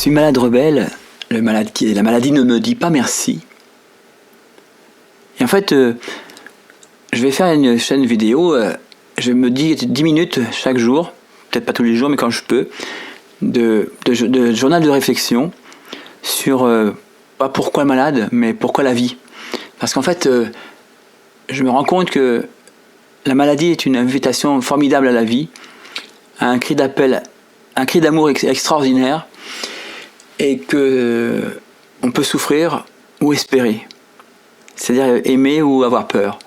suis malade rebelle, la maladie ne me dit pas merci. Et en fait, je vais faire une chaîne vidéo, je me dis 10 minutes chaque jour, peut-être pas tous les jours, mais quand je peux, de journal de réflexion sur, pas pourquoi malade, mais pourquoi la vie. Parce qu'en fait, je me rends compte que la maladie est une invitation formidable à la vie, un cri d'appel, un cri d'amour extraordinaire, et que on peut souffrir ou espérer, c'est-à-dire aimer ou avoir peur.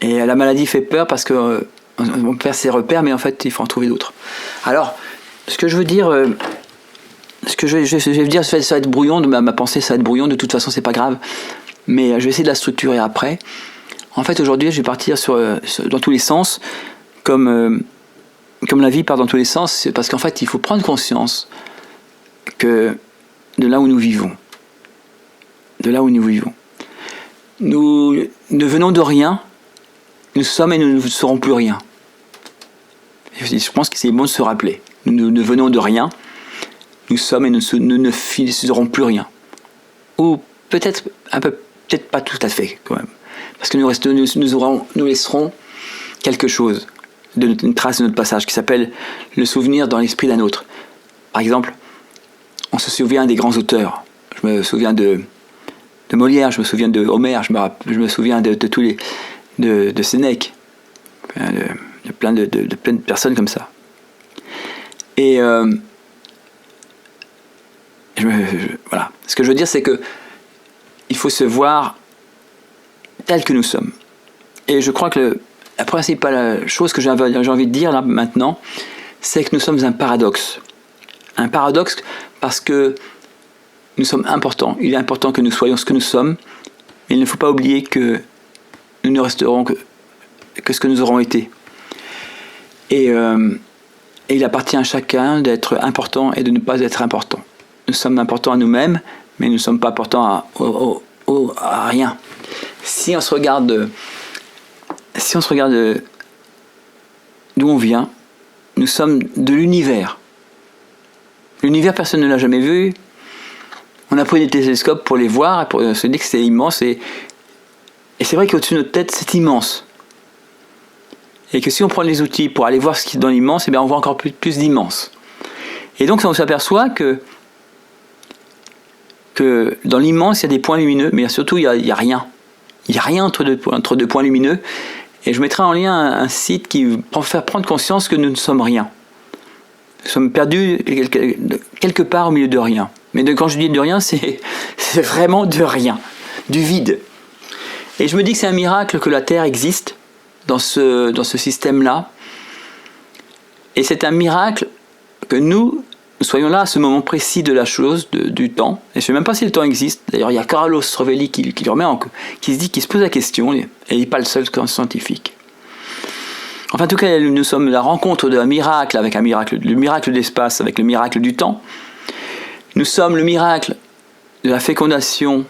Et la maladie fait peur parce que on perd ses repères, mais en fait il faut en trouver d'autres. Alors, ce que je veux dire, ça va être brouillon, ma pensée ça va être brouillon, de toute façon c'est pas grave, mais je vais essayer de la structurer après. En fait aujourd'hui je vais partir dans tous les sens, comme la vie part dans tous les sens, c'est parce qu'en fait il faut prendre conscience que de là où nous vivons, nous ne venons de rien, nous sommes et nous ne serons plus rien. Je pense que c'est bon de se rappeler. Nous ne venons de rien, nous sommes et nous ne serons plus rien. Ou peut-être pas tout à fait quand même. Parce que nous laisserons quelque chose, une trace de notre passage qui s'appelle le souvenir dans l'esprit d'un autre. Par exemple, on se souvient des grands auteurs. Je me souviens de Molière, je me souviens de Homère, je me souviens de tous les de Sénèque, de plein de personnes comme ça. Et voilà. Ce que je veux dire, c'est que il faut se voir tel que nous sommes. Et je crois que la principale chose que j'ai envie de dire là maintenant, c'est que nous sommes un paradoxe. Un paradoxe parce que nous sommes importants. Il est important que nous soyons ce que nous sommes, mais il ne faut pas oublier que nous ne resterons que ce que nous aurons été. Et il appartient à chacun d'être important et de ne pas être important. Nous sommes importants à nous-mêmes, mais nous ne sommes pas importants à rien. Si on se regarde d'où on vient, nous sommes de l'univers. L'univers, personne ne l'a jamais vu. On a pris des télescopes pour les voir, pour se dire que c'est immense. Et c'est vrai qu'au-dessus de notre tête, c'est immense. Et que si on prend les outils pour aller voir ce qui est dans l'immense, eh bien on voit encore plus d'immense. Et donc on s'aperçoit que dans l'immense, il y a des points lumineux, mais surtout il n'y a rien. Il n'y a rien entre deux points lumineux. Et je mettrai en lien un site qui pour faire prendre conscience que nous ne sommes rien. Nous sommes perdus quelque part au milieu de rien. Mais quand je dis de rien, c'est vraiment de rien, du vide. Et je me dis que c'est un miracle que la Terre existe dans ce système-là. Et c'est un miracle que nous soyons là à ce moment précis de la chose, du temps. Et je ne sais même pas si le temps existe. D'ailleurs, il y a Carlos Rovelli qui se pose la question, et il n'est pas le seul scientifique. Enfin, en tout cas, nous sommes la rencontre d'un miracle avec un miracle, le miracle de l'espace avec le miracle du temps. Nous sommes le miracle de la fécondation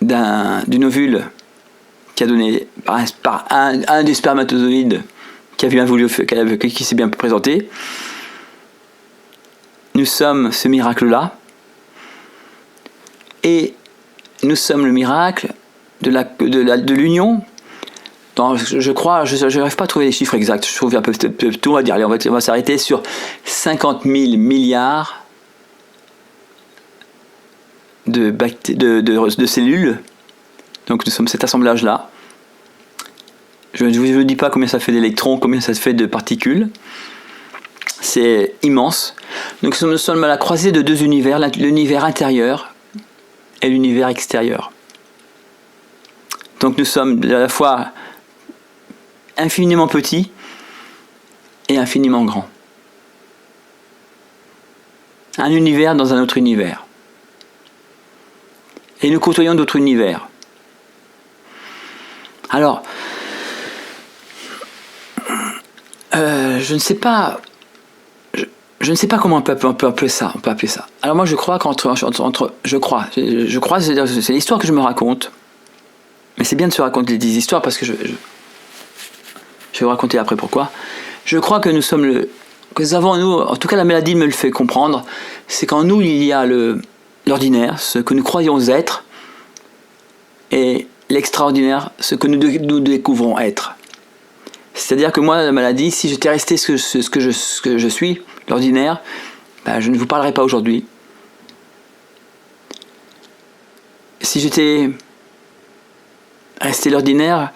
d'une ovule qui a donné par un des spermatozoïdes qui s'est bien présenté. Nous sommes ce miracle-là. Et nous sommes le miracle de l'union. Je crois, je n'arrive pas à trouver les chiffres exacts, je trouve un peu tout, on va dire. On va s'arrêter sur 50 000 milliards de cellules. Donc nous sommes cet assemblage-là. Je ne vous dis pas combien ça fait d'électrons, combien ça fait de particules. C'est immense. Donc nous sommes à la croisée de deux univers, l'univers intérieur et l'univers extérieur. Donc nous sommes à la fois infiniment petits et infiniment grands. Un univers dans un autre univers. Et nous côtoyons d'autres univers. Alors, je ne sais pas comment on peut appeler ça. Alors moi je crois c'est l'histoire que je me raconte. Mais c'est bien de se raconter des histoires parce que je vais vous raconter après pourquoi. Je crois que nous sommes que nous avons en nous, en tout cas la maladie me le fait comprendre, c'est qu'en nous il y a l'ordinaire, ce que nous croyons être, et l'extraordinaire, ce que nous découvrons être. C'est-à-dire que moi, la maladie, si j'étais resté ce que je suis, l'ordinaire, ben, je ne vous parlerai pas aujourd'hui. Si j'étais resté l'ordinaire,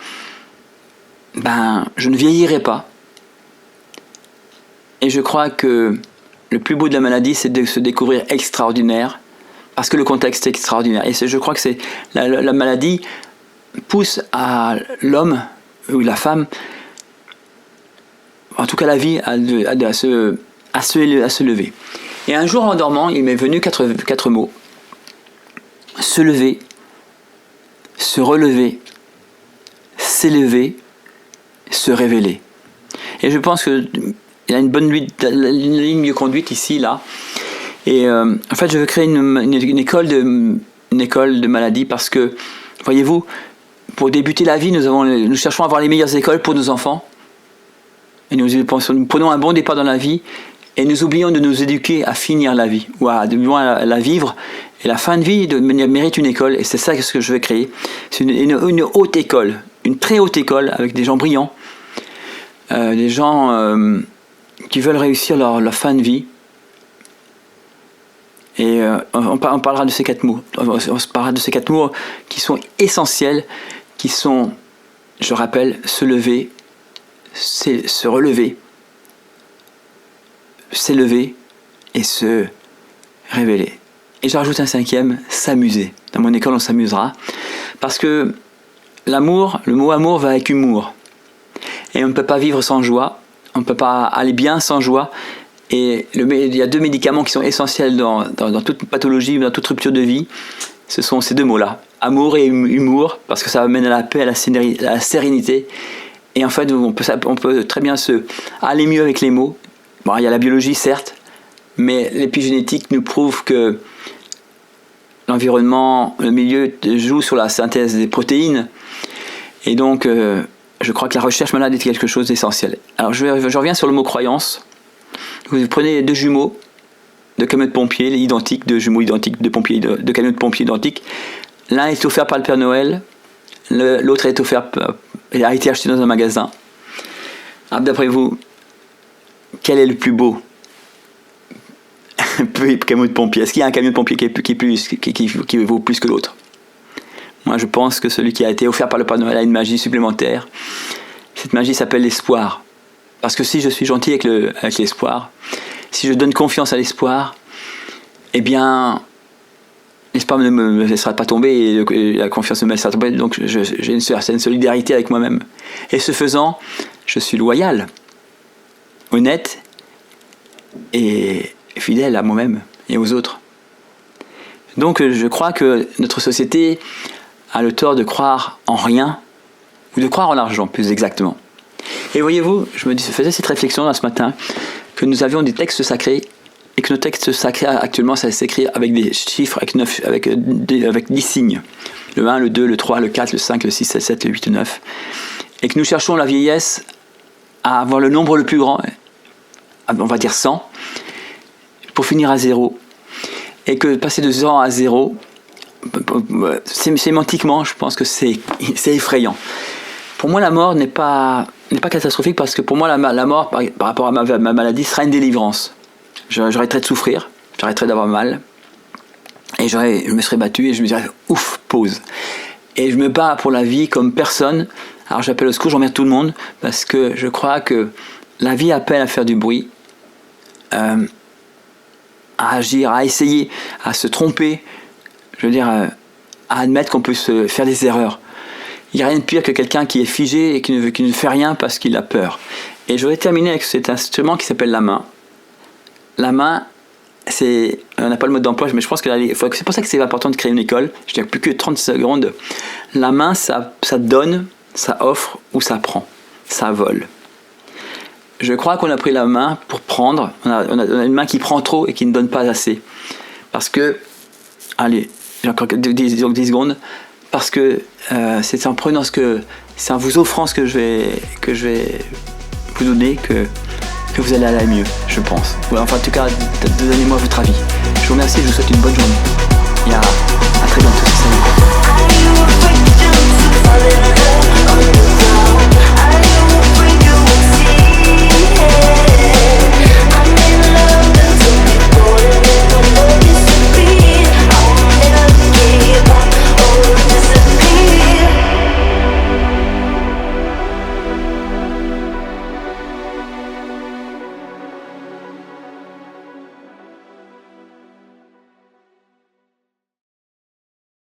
ben, je ne vieillirais pas. Et je crois que le plus beau de la maladie, c'est de se découvrir extraordinaire, parce que le contexte est extraordinaire. Et je crois que c'est la maladie pousse à l'homme ou la femme, en tout cas la vie, à se lever. Et un jour en dormant, il m'est venu quatre mots. Se lever, se relever, s'élever, se révéler. Et je pense qu'il y a une bonne ligne de conduite ici, là. Et en fait, je veux créer une école de maladie parce que, voyez-vous, pour débuter la vie, nous cherchons à avoir les meilleures écoles pour nos enfants. Et nous prenons un bon départ dans la vie et nous oublions de nous éduquer à finir la vie ou à la vivre. Et la fin de vie mérite une école et c'est ça ce que je veux créer. C'est une haute école, une très haute école avec des gens brillants, des gens qui veulent réussir leur fin de vie. Et on parlera de ces 4 mots. On se parlera de ces 4 mots qui sont essentiels, qui sont, je rappelle, se lever, se relever, s'élever et se révéler. Et je rajoute un 5e, s'amuser. Dans mon école, on s'amusera. Parce que l'amour, le mot amour va avec humour. Et on ne peut pas vivre sans joie. On ne peut pas aller bien sans joie. Et il y a 2 médicaments qui sont essentiels dans toute pathologie, dans toute rupture de vie. Ce sont ces 2 mots-là. Amour et humour, parce que ça amène à la paix, à la sérénité. Et en fait, on peut très bien aller mieux avec les mots. Bon, il y a la biologie, certes, mais l'épigénétique nous prouve que l'environnement, le milieu joue sur la synthèse des protéines. Et donc, je crois que la recherche malade est quelque chose d'essentiel. Alors, je reviens sur le mot croyance. Vous prenez 2 jumeaux de camions de pompiers, identiques, 2 jumeaux identiques de camions de pompiers identiques. L'un est offert par le Père Noël, l'autre est offert, a été acheté dans un magasin. Alors, d'après vous, quel est le plus beau camion de pompier? Est-ce qu'il y a un camion de pompier qui vaut plus que l'autre? Moi, je pense que celui qui a été offert par le Père Noël a une magie supplémentaire. Cette magie s'appelle l'espoir. Parce que si je suis gentil avec l'espoir, si je donne confiance à l'espoir, eh bien, l'espoir ne me laissera pas tomber et la confiance ne me laissera tomber. Donc, j'ai une certaine solidarité avec moi-même. Et ce faisant, je suis loyal, honnête et fidèle à moi-même et aux autres. Donc, je crois que notre société a le tort de croire en rien, ou de croire en l'argent, plus exactement. Et voyez-vous, je faisais cette réflexion là ce matin, que nous avions des textes sacrés, et que nos textes sacrés actuellement, ça s'écrit avec des chiffres, avec 10 signes. Le 1, le 2, le 3, le 4, le 5, le 6, le 7, le 8, le 9. Et que nous cherchons la vieillesse à avoir le nombre le plus grand, on va dire 100, pour finir à 0. Et que passer de 100 à 0, sémantiquement, je pense que c'est effrayant. Pour moi, la mort n'est pas catastrophique parce que pour moi, la mort, par rapport à ma maladie, sera une délivrance. J'arrêterai de souffrir, j'arrêterai d'avoir mal, et je me serais battu et je me dirais, ouf, pause. Et je me bats pour la vie comme personne. Alors j'appelle au secours, j'emmerde tout le monde, parce que je crois que la vie appelle à faire du bruit, à agir, à essayer, à se tromper, je veux dire, à admettre qu'on peut se faire des erreurs. Il n'y a rien de pire que quelqu'un qui est figé et qui ne fait rien parce qu'il a peur. Et je voudrais terminer avec cet instrument qui s'appelle la main. La main, on n'a pas le mode d'emploi, mais je pense que c'est pour ça que c'est important de créer une école. Je dirais plus que 30 secondes. La main, ça donne, ça offre ou ça prend. Ça vole. Je crois qu'on a pris la main pour prendre. On a une main qui prend trop et qui ne donne pas assez. Parce que, allez, j'ai encore 10 secondes. Parce que c'est en prenant c'est en vous offrant ce que je vais vous donner que que vous allez aller mieux, je pense. Ouais, enfin, en tout cas, donnez-moi votre avis. Je vous remercie, je vous souhaite une bonne journée. Et à très bientôt.